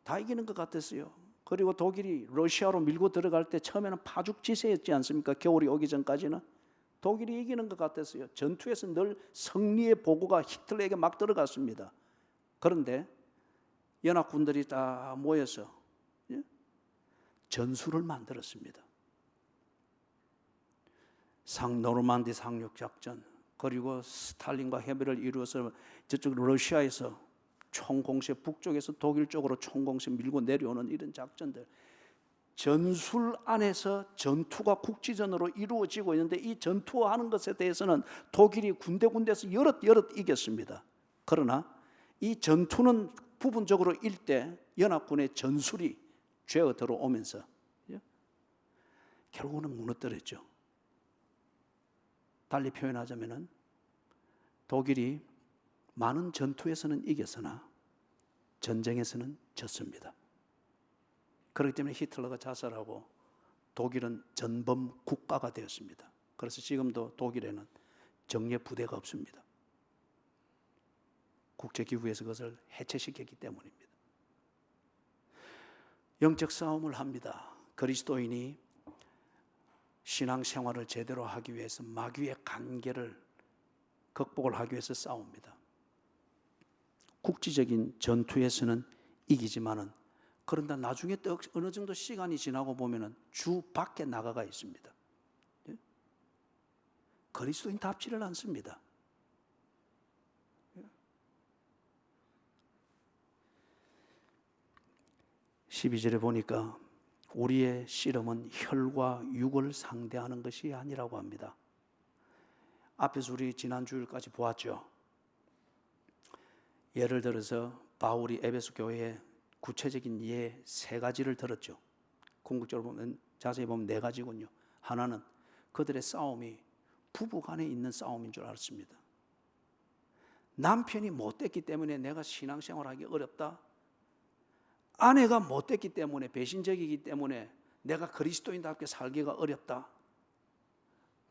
다 이기는 것 같았어요. 그리고 독일이 러시아로 밀고 들어갈 때 처음에는 파죽지세였지 않습니까? 겨울이 오기 전까지는 독일이 이기는 것 같았어요. 전투에서 늘 승리의 보고가 히틀러에게 막 들어갔습니다. 그런데 연합군들이 다 모여서 전술을 만들었습니다. 노르만디 상륙 작전, 그리고 스탈린과 협의를 이루어서 저쪽 러시아에서 총공세, 북쪽에서 독일 쪽으로 총공세 밀고 내려오는 이런 작전들, 전술 안에서 전투가 국지전으로 이루어지고 있는데, 이 전투하는 것에 대해서는 독일이 군데군데서 여럿 이겼습니다. 그러나 이 전투는 부분적으로 일대 연합군의 전술이 죄어 들어오면서 결국은 무너뜨렸죠. 달리 표현하자면 독일이 많은 전투에서는 이겼으나 전쟁에서는 졌습니다. 그렇기 때문에 히틀러가 자살하고 독일은 전범 국가가 되었습니다. 그래서 지금도 독일에는 정예 부대가 없습니다. 국제기구에서 그것을 해체시켰기 때문입니다. 영적 싸움을 합니다. 그리스도인이 신앙생활을 제대로 하기 위해서 마귀의 관계를 극복을 하기 위해서 싸웁니다. 국지적인 전투에서는 이기지만은, 그런데 나중에 또 어느 정도 시간이 지나고 보면은 주 밖에 나가가 있습니다. 그리스도인답지를 않습니다. 12절에 보니까 우리의 씨름은 혈과 육을 상대하는 것이 아니라고 합니다. 앞에서 우리 지난 주일까지 보았죠. 예를 들어서 바울이 에베소 교회에 구체적인 예 3가지를 들었죠. 궁극적으로 보면, 자세히 보면 4가지군요. 하나는 그들의 싸움이 부부간에 있는 싸움인 줄 알았습니다. 남편이 못됐기 때문에 내가 신앙생활하기 어렵다. 아내가 못됐기 때문에, 배신적이기 때문에 내가 그리스도인답게 살기가 어렵다.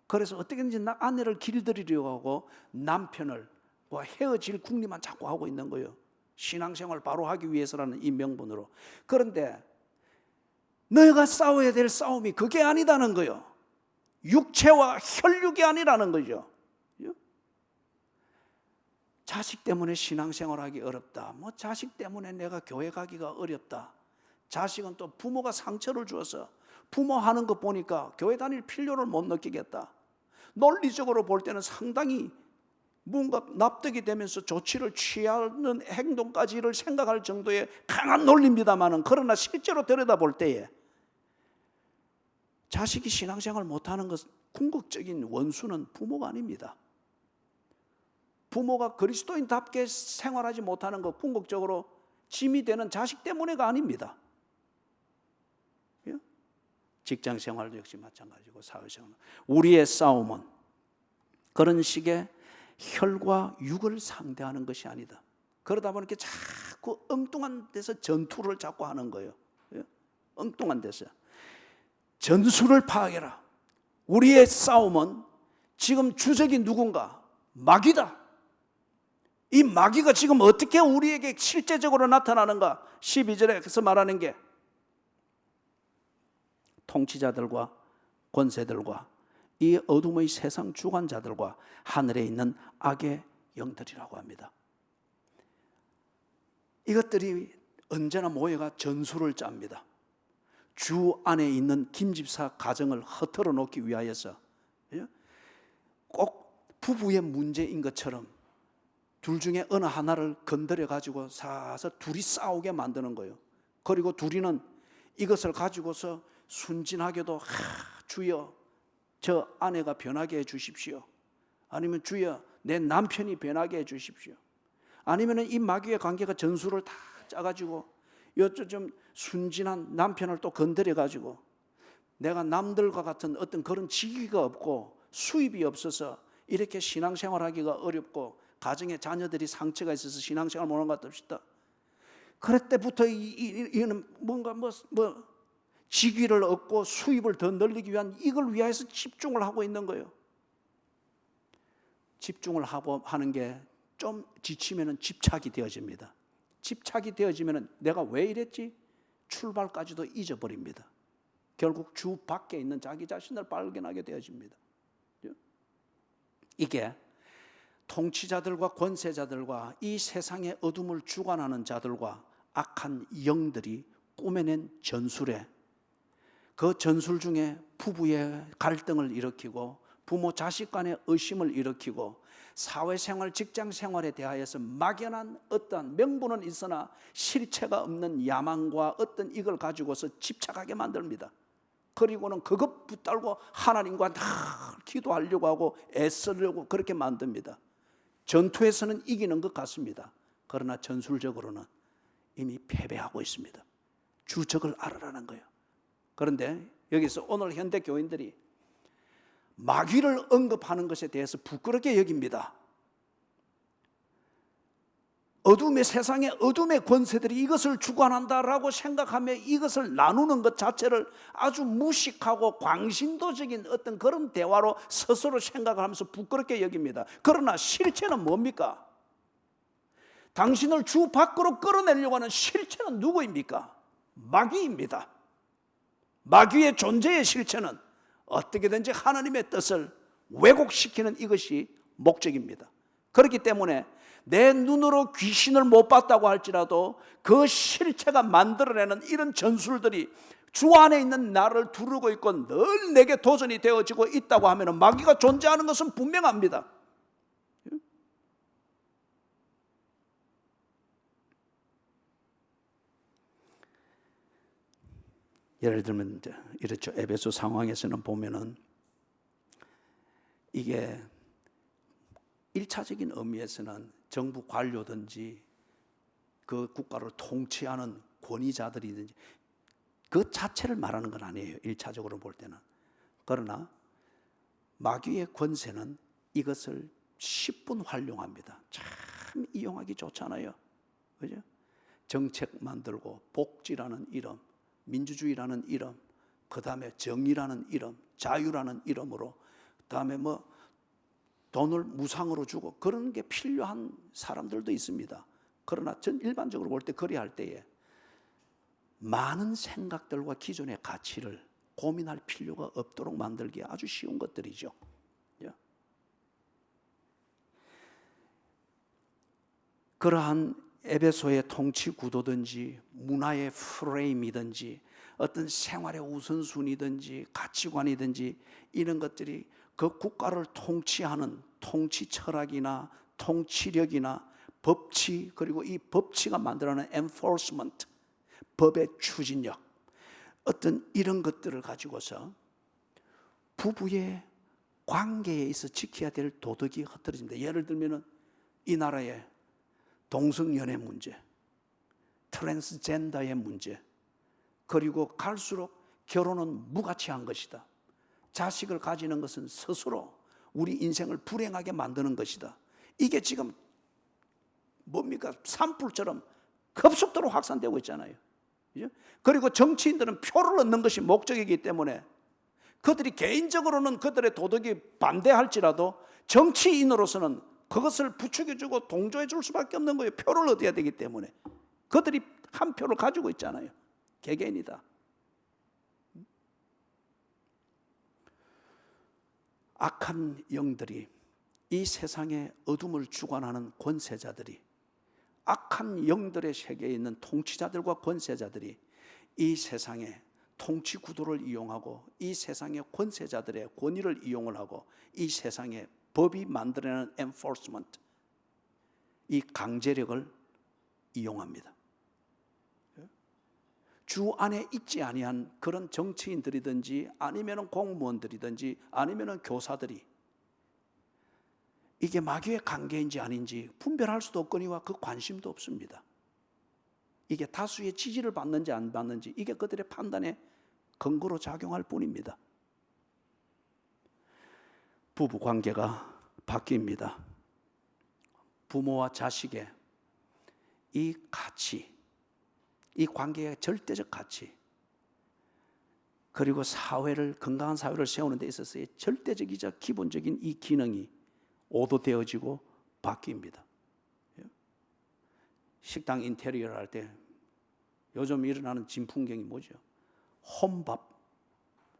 그래서 어떻게든지 아내를 길들이려고 하고 남편을 헤어질 궁리만 자꾸 하고 있는 거예요. 신앙생활 바로 하기 위해서라는 이 명분으로. 그런데 너희가 싸워야 될 싸움이 그게 아니다는 거예요. 육체와 혈육이 아니라는 거죠. 자식 때문에 신앙생활하기 어렵다. 자식 때문에 내가 교회 가기가 어렵다. 자식은 또 부모가 상처를 주어서 부모 하는 거 보니까 교회 다닐 필요를 못 느끼겠다. 논리적으로 볼 때는 상당히 뭔가 납득이 되면서 조치를 취하는 행동까지를 생각할 정도의 강한 논리입니다만은, 그러나 실제로 들여다볼 때에 자식이 신앙생활 못하는 것, 궁극적인 원수는 부모가 아닙니다. 부모가 그리스도인답게 생활하지 못하는 것, 궁극적으로 짐이 되는 자식 때문에가 아닙니다. 직장 생활도 역시 마찬가지고 사회생활. 우리의 싸움은 그런 식의 혈과 육을 상대하는 것이 아니다. 그러다 보니까 자꾸 엉뚱한 데서 전투를 자꾸 하는 거예요. 엉뚱한 데서. 전술을 파악해라. 우리의 싸움은 지금 주적이 누군가? 마귀다. 이 마귀가 지금 어떻게 우리에게 실제적으로 나타나는가? 12절에서 말하는 게 통치자들과 권세들과 이 어둠의 세상 주관자들과 하늘에 있는 악의 영들이라고 합니다. 이것들이 언제나 모여가 전술을 짭니다. 주 안에 있는 김집사 가정을 허털어 놓기 위하여서, 꼭 부부의 문제인 것처럼 둘 중에 어느 하나를 건드려 가지고 사서 둘이 싸우게 만드는 거예요. 그리고 둘이는 이것을 가지고서 순진하게도 주여 저 아내가 변하게 해 주십시오. 아니면 주여 내 남편이 변하게 해 주십시오. 아니면 이 마귀의 관계가 전술을 다 짜가지고 좀 순진한 남편을 또 건드려 가지고 내가 남들과 같은 어떤 그런 직위가 없고 수입이 없어서 이렇게 신앙생활하기가 어렵고 가정에 자녀들이 상처가 있어서 신앙생활 못하는 것 같습니다. 그럴 때부터 이는 뭔가 직위를 얻고 수입을 더 늘리기 위한 이걸 위해서 집중을 하고 있는 거예요. 집중을 하고 하는 게 좀 지치면은 집착이 되어집니다. 집착이 되어지면 내가 왜 이랬지? 출발까지도 잊어버립니다. 결국 주 밖에 있는 자기 자신을 발견하게 되어집니다. 이게 통치자들과 권세자들과 이 세상의 어둠을 주관하는 자들과 악한 영들이 꾸며낸 전술에, 그 전술 중에 부부의 갈등을 일으키고 부모 자식 간의 의심을 일으키고 사회생활 직장생활에 대하여서 막연한 어떠한 명분은 있으나 실체가 없는 야망과 어떤 이걸 가지고서 집착하게 만듭니다. 그리고는 그것 붙들고 하나님과 다 기도하려고 하고 애쓰려고 그렇게 만듭니다. 전투에서는 이기는 것 같습니다. 그러나 전술적으로는 이미 패배하고 있습니다. 주적을 알아라는 거예요. 그런데 여기서 오늘 현대 교인들이 마귀를 언급하는 것에 대해서 부끄럽게 여깁니다. 어둠의 세상에 어둠의 권세들이 이것을 주관한다라고 생각하며 이것을 나누는 것 자체를 아주 무식하고 광신도적인 어떤 그런 대화로 스스로 생각을 하면서 부끄럽게 여깁니다. 그러나 실체는 뭡니까? 당신을 주 밖으로 끌어내려고 하는 실체는 누구입니까? 마귀입니다. 마귀의 존재의 실체는 어떻게든지 하나님의 뜻을 왜곡시키는 이것이 목적입니다. 그렇기 때문에 내 눈으로 귀신을 못 봤다고 할지라도 그 실체가 만들어내는 이런 전술들이 주 안에 있는 나를 두르고 있고 늘 내게 도전이 되어지고 있다고 하면 마귀가 존재하는 것은 분명합니다. 예를 들면 이제 이렇죠. 에베소 상황에서는 보면은 이게 1차적인 의미에서는 정부 관료든지 그 국가를 통치하는 권위자들이든지 그 자체를 말하는 건 아니에요. 1차적으로 볼 때는. 그러나 마귀의 권세는 이것을 10분 활용합니다. 참 이용하기 좋잖아요. 그죠? 정책 만들고 복지라는 이름, 민주주의라는 이름, 그 다음에 정의라는 이름, 자유라는 이름으로, 그 다음에 뭐 돈을 무상으로 주고 그런 게 필요한 사람들도 있습니다. 그러나 전 일반적으로 볼 때 그리할 때에 많은 생각들과 기존의 가치를 고민할 필요가 없도록 만들기에 아주 쉬운 것들이죠. 그러한 에베소의 통치 구도든지 문화의 프레임이든지 어떤 생활의 우선순위든지 가치관이든지 이런 것들이 그 국가를 통치하는 통치 철학이나 통치력이나 법치, 그리고 이 법치가 만들어내는 enforcement, 법의 추진력, 어떤 이런 것들을 가지고서 부부의 관계에 있어 지켜야 될 도덕이 흐트러집니다. 예를 들면 이 나라의 동성연애 문제, 트랜스젠더의 문제, 그리고 갈수록 결혼은 무가치한 것이다. 자식을 가지는 것은 스스로 우리 인생을 불행하게 만드는 것이다. 이게 지금 뭡니까? 산불처럼 급속도로 확산되고 있잖아요. 그죠? 그리고 정치인들은 표를 얻는 것이 목적이기 때문에 그들이 개인적으로는 그들의 도덕이 반대할지라도 정치인으로서는 그것을 부추겨주고 동조해 줄 수밖에 없는 거예요. 표를 얻어야 되기 때문에. 그들이 한 표를 가지고 있잖아요. 개개인이다. 악한 영들이, 이 세상의 어둠을 주관하는 권세자들이, 악한 영들의 세계에 있는 통치자들과 권세자들이 이 세상의 통치 구도를 이용하고 이 세상의 권세자들의 권위를 이용을 하고 이 세상의 법이 만들어내는 enforcement, 이 강제력을 이용합니다. 주 안에 있지 아니한 그런 정치인들이든지 아니면 공무원들이든지 아니면 교사들이 이게 마귀의 관계인지 아닌지 분별할 수도 없거니와 그 관심도 없습니다. 이게 다수의 지지를 받는지 안 받는지 이게 그들의 판단에 근거로 작용할 뿐입니다. 부부 관계가 바뀝니다. 부모와 자식의 이 가치, 이 관계의 절대적 가치, 그리고 사회를, 건강한 사회를 세우는 데 있어서의 절대적이자 기본적인 이 기능이 오도되어지고 바뀝니다. 식당 인테리어를 할 때 요즘 일어나는 진풍경이 뭐죠?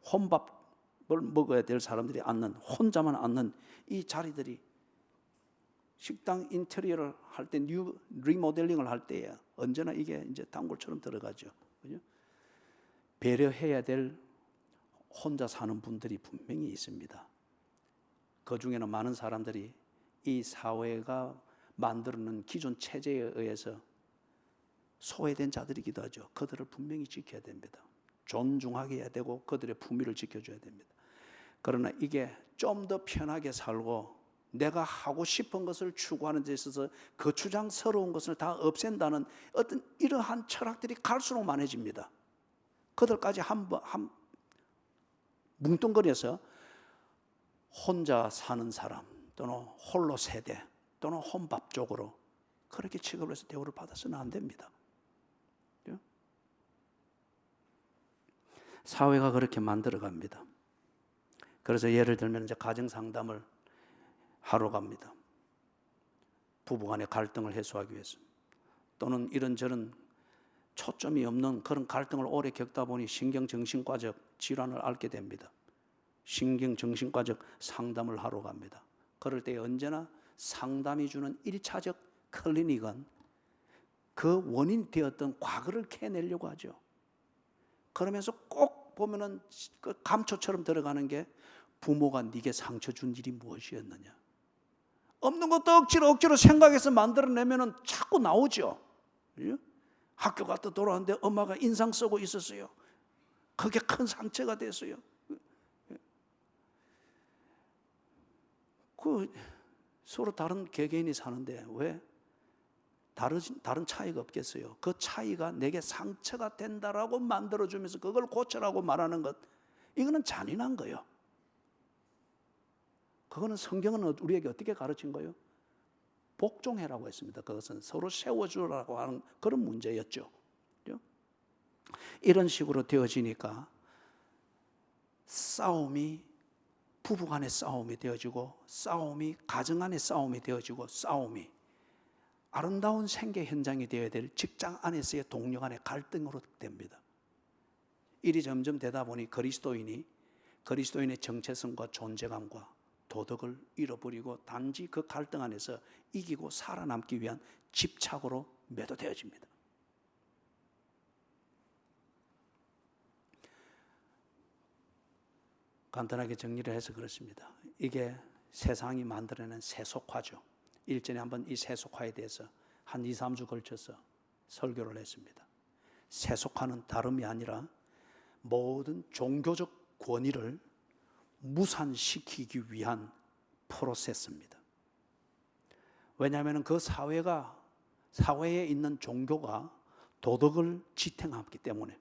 혼밥을 먹어야 될 사람들이 앉는, 혼자만 앉는 이 자리들이 식당 인테리어를 할 때, 리모델링을 할 때에 언제나 이게 이제 단골처럼 들어가죠. 그죠? 배려해야 될 혼자 사는 분들이 분명히 있습니다. 그 중에는 많은 사람들이 이 사회가 만들어놓은 기존 체제에 의해서 소외된 자들이기도 하죠. 그들을 분명히 지켜야 됩니다. 존중하게 해야 되고 그들의 품위를 지켜줘야 됩니다. 그러나 이게 좀 더 편하게 살고 내가 하고 싶은 것을 추구하는 데 있어서 거추장스러운 것을 다 없앤다는 어떤 이러한 철학들이 갈수록 많아집니다. 그들까지 한 뭉뚱거려서 혼자 사는 사람 또는 홀로 세대 또는 혼밥 쪽으로 그렇게 취급을 해서 대우를 받아서는 안 됩니다. 사회가 그렇게 만들어갑니다. 그래서 예를 들면 이제 가정 상담을 하러 갑니다. 부부간의 갈등을 해소하기 위해서 또는 이런저런 초점이 없는 그런 갈등을 오래 겪다 보니 신경정신과적 질환을 앓게 됩니다. 신경정신과적 상담을 하러 갑니다. 그럴 때 언제나 상담이 주는 1차적 클리닉은 그 원인이 되었던 과거를 캐내려고 하죠. 그러면서 꼭 보면은 그 감초처럼 들어가는 게 부모가 네게 상처 준 일이 무엇이었느냐. 없는 것도 억지로 생각해서 만들어내면은 자꾸 나오죠. 학교 갔다 돌아왔는데 엄마가 인상 쓰고 있었어요. 그게 큰 상처가 됐어요. 그 서로 다른 개개인이 사는데 왜 다른 차이가 없겠어요? 그 차이가 내게 상처가 된다라고 만들어주면서 그걸 고쳐라고 말하는 것, 이거는 잔인한 거예요. 그거는 성경은 우리에게 어떻게 가르친 거예요? 복종해라고 했습니다. 그것은 서로 세워주라고 하는 그런 문제였죠. 이런 식으로 되어지니까 싸움이 부부간의 싸움이 되어지고 싸움이 가정 안의 싸움이 되어지고 싸움이 아름다운 생계 현장이 되어야 될 직장 안에서의 동료 간의 갈등으로 됩니다. 일이 점점 되다 보니 그리스도인의 정체성과 존재감과 도덕을 잃어버리고 단지 그 갈등 안에서 이기고 살아남기 위한 집착으로 매도되어집니다. 간단하게 정리를 해서 그렇습니다. 이게 세상이 만들어낸 세속화죠. 일전에 한번 이 세속화에 대해서 한 2, 3주 걸쳐서 설교를 했습니다. 세속화는 다름이 아니라 모든 종교적 권위를 무산시키기 위한 프로세스입니다. 왜냐하면 그 사회에 있는 종교가 도덕을 지탱하기 때문에,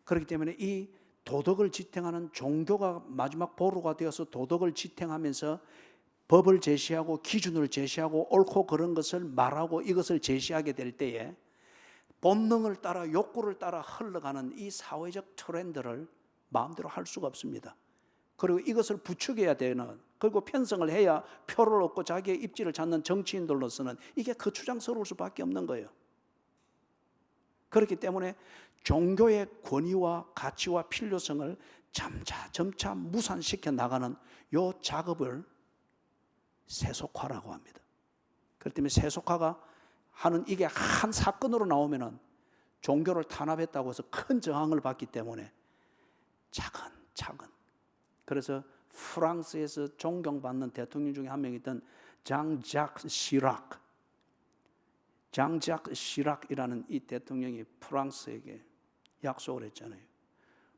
그렇기 때문에 이 도덕을 지탱하는 종교가 마지막 보루가 되어서 도덕을 지탱하면서 법을 제시하고 기준을 제시하고 옳고 그런 것을 말하고 이것을 제시하게 될 때에 본능을 따라 욕구를 따라 흘러가는 이 사회적 트렌드를 마음대로 할 수가 없습니다. 그리고 이것을 부추겨야 되는, 그리고 편성을 해야 표를 얻고 자기의 입지를 찾는 정치인들로서는 이게 거추장스러울 수밖에 없는 거예요. 그렇기 때문에 종교의 권위와 가치와 필요성을 점차 무산시켜 나가는 이 작업을 세속화라고 합니다. 그렇기 때문에 세속화가 하는 이게 한 사건으로 나오면은 종교를 탄압했다고 해서 큰 저항을 받기 때문에 차근차근. 그래서 프랑스에서 존경받는 대통령 중에 한 명이던 장자크 시락이라는 이 대통령이 프랑스에게 약속을 했잖아요.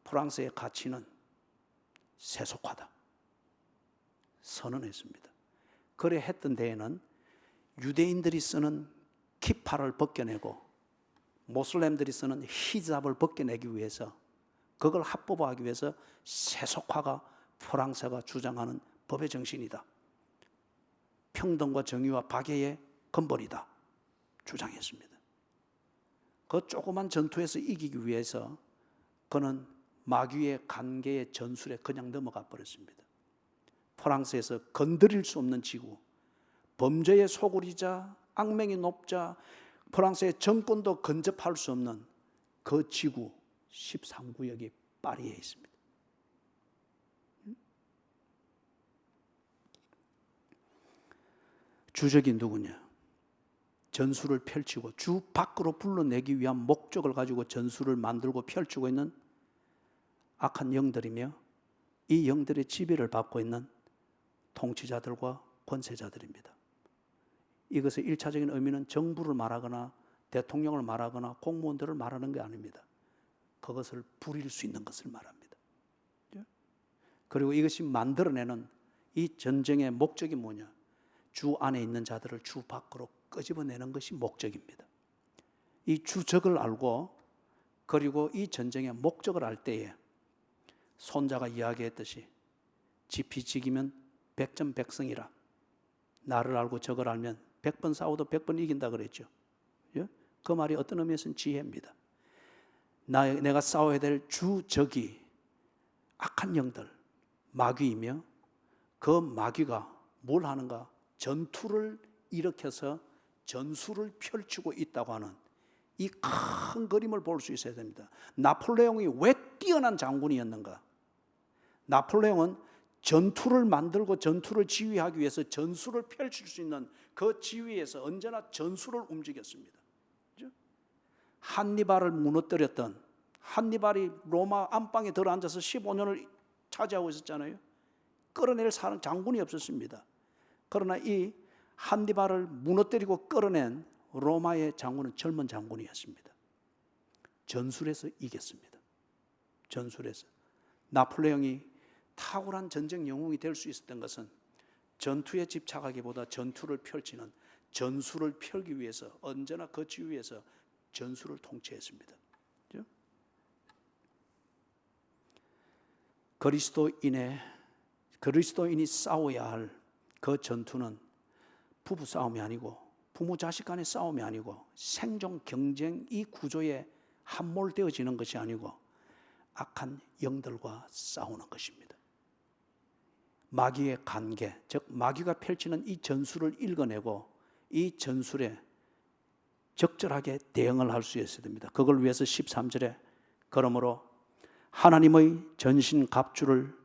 프랑스의 가치는 세속화다. 선언했습니다. 그래 했던 데에는 유대인들이 쓰는 키파를 벗겨내고 모슬렘들이 쓰는 히잡을 벗겨내기 위해서, 그걸 합법화하기 위해서 세속화가 프랑스가 주장하는 법의 정신이다. 평등과 정의와 박애의 근본이다. 주장했습니다. 그 조그만 전투에서 이기기 위해서 그는 마귀의 관계의 전술에 그냥 넘어가 버렸습니다. 프랑스에서 건드릴 수 없는 지구, 범죄의 소굴이자 악명이 높자 프랑스의 정권도 근접할 수 없는 그 지구 13구역이 파리에 있습니다. 주적이 누구냐? 전술을 펼치고 주 밖으로 불러내기 위한 목적을 가지고 전술을 만들고 펼치고 있는 악한 영들이며 이 영들의 지배를 받고 있는 통치자들과 권세자들입니다. 이것의 1차적인 의미는 정부를 말하거나 대통령을 말하거나 공무원들을 말하는 게 아닙니다. 그것을 부릴 수 있는 것을 말합니다. 그리고 이것이 만들어내는 이 전쟁의 목적이 뭐냐? 주 안에 있는 자들을 주 밖으로 끄집어내는 것이 목적입니다. 이 주적을 알고 그리고 이 전쟁의 목적을 알 때에 손자가 이야기했듯이 지피지기면 백전백승이라, 나를 알고 적을 알면 100번 싸워도 100번 이긴다 그랬죠. 그 말이 어떤 의미에서는 지혜입니다. 내가 싸워야 될 주적이 악한 영들, 마귀이며 그 마귀가 뭘 하는가? 전투를 일으켜서 전술을 펼치고 있다고 하는 이 큰 그림을 볼 수 있어야 됩니다. 나폴레옹이 왜 뛰어난 장군이었는가? 나폴레옹은 전투를 만들고 전투를 지휘하기 위해서 전술을 펼칠 수 있는 그 지휘에서 언제나 전술을 움직였습니다. 한니발을 무너뜨렸던, 한니발이 로마 안방에 들어앉아서 15년을 차지하고 있었잖아요. 끌어낼 사람 장군이 없었습니다. 그러나 이 한니발을 무너뜨리고 끌어낸 로마의 장군은 젊은 장군이었습니다. 전술에서 이겼습니다. 전술에서. 나폴레옹이 탁월한 전쟁 영웅이 될 수 있었던 것은 전투에 집착하기보다 전투를 펼치는, 전술을 펼기 위해서 언제나 그 지위에서 전술을 통치했습니다. 그리스도인이 싸워야 할 그 전투는 부부 싸움이 아니고 부모 자식 간의 싸움이 아니고 생존 경쟁 이 구조에 함몰되어지는 것이 아니고 악한 영들과 싸우는 것입니다. 마귀의 관계, 즉 마귀가 펼치는 이 전술을 읽어내고 이 전술에 적절하게 대응을 할 수 있어야 됩니다. 그걸 위해서 13절에 그러므로 하나님의 전신 갑주를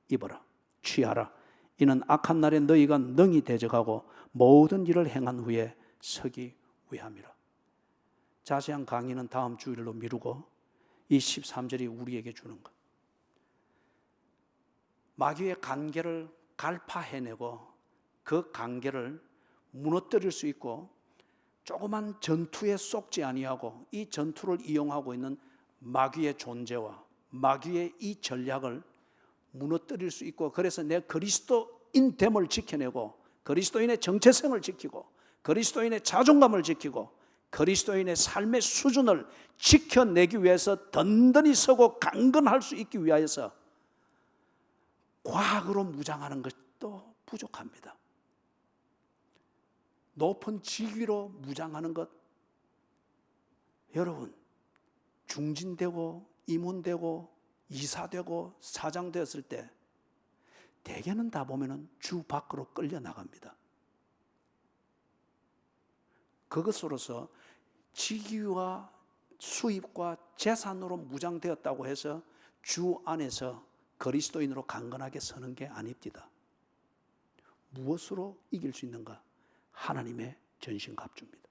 입어라, 취하라. 이는 악한 날에 너희가 능히 대적하고 모든 일을 행한 후에 서기 위함이라. 자세한 강의는 다음 주일로 미루고 이 13절이 우리에게 주는 것. 마귀의 관계를 갈파해내고 그 관계를 무너뜨릴 수 있고 조그만 전투에 속지 아니하고 이 전투를 이용하고 있는 마귀의 존재와 마귀의 이 전략을 무너뜨릴 수 있고, 그래서 내 그리스도인됨을 지켜내고 그리스도인의 정체성을 지키고 그리스도인의 자존감을 지키고 그리스도인의 삶의 수준을 지켜내기 위해서 든든히 서고 강건할 수 있기 위하여서 과학으로 무장하는 것도 부족합니다. 높은 직위로 무장하는 것, 여러분 중진되고 임원되고 이사되고 사장되었을 때 대개는 다 보면은 주 밖으로 끌려 나갑니다. 그것으로서 직위와 수입과 재산으로 무장되었다고 해서 주 안에서 그리스도인으로 강건하게 서는 게 아닙니다. 무엇으로 이길 수 있는가? 하나님의 전신갑주입니다.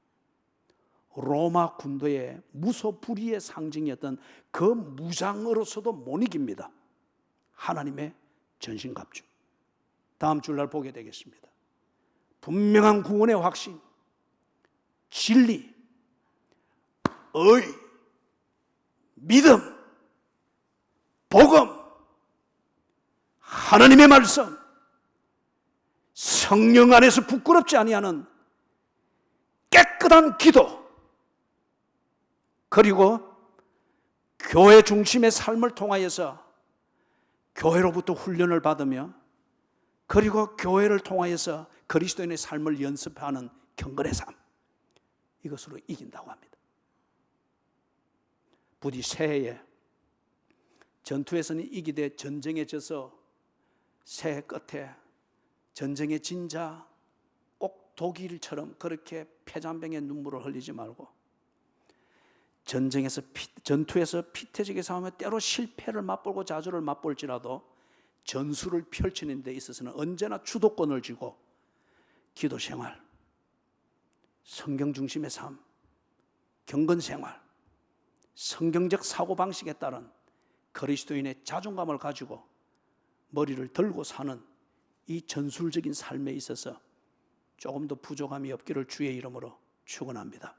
로마 군도의 무소불위의 상징이었던 그 무장으로서도 못 이깁니다. 하나님의 전신갑주. 다음 주일날 보게 되겠습니다. 분명한 구원의 확신, 진리, 의, 믿음, 복음, 하나님의 말씀, 성령 안에서 부끄럽지 아니하는 깨끗한 기도, 그리고 교회 중심의 삶을 통하여서 교회로부터 훈련을 받으며 그리고 교회를 통하여서 그리스도인의 삶을 연습하는 경건의 삶, 이것으로 이긴다고 합니다. 부디 새해에 전투에서는 이기되 전쟁에 져서 새해 끝에 전쟁의 진자 꼭 독일처럼 그렇게 패잔병의 눈물을 흘리지 말고, 전투에서 피태지게 싸우며 때로 실패를 맛보고 좌절을 맛볼지라도 전술을 펼치는 데 있어서는 언제나 주도권을 쥐고 기도 생활, 성경 중심의 삶, 경건 생활, 성경적 사고방식에 따른 그리스도인의 자존감을 가지고 머리를 들고 사는 이 전술적인 삶에 있어서 조금 더 부족함이 없기를 주의 이름으로 축원합니다.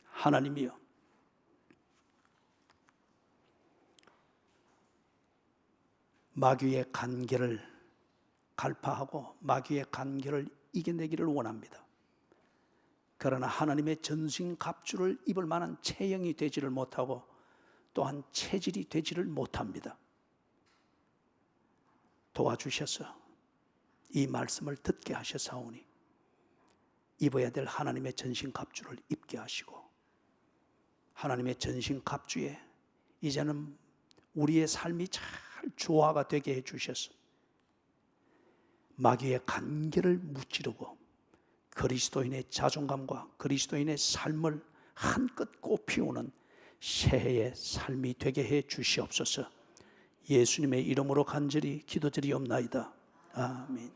하나님이여, 마귀의 간계를 갈파하고 마귀의 간계를 이겨내기를 원합니다. 그러나 하나님의 전신갑주를 입을 만한 체형이 되지를 못하고 또한 체질이 되지를 못합니다. 도와주셔서 이 말씀을 듣게 하셔사오니 입어야 될 하나님의 전신갑주를 입게 하시고, 하나님의 전신갑주에 이제는 우리의 삶이 잘 조화가 되게 해주셔서 마귀의 간계를 무찌르고 그리스도인의 자존감과 그리스도인의 삶을 한껏 꽃피우는 새해의 삶이 되게 해 주시옵소서. 예수님의 이름으로 간절히 기도드리옵나이다. 아멘.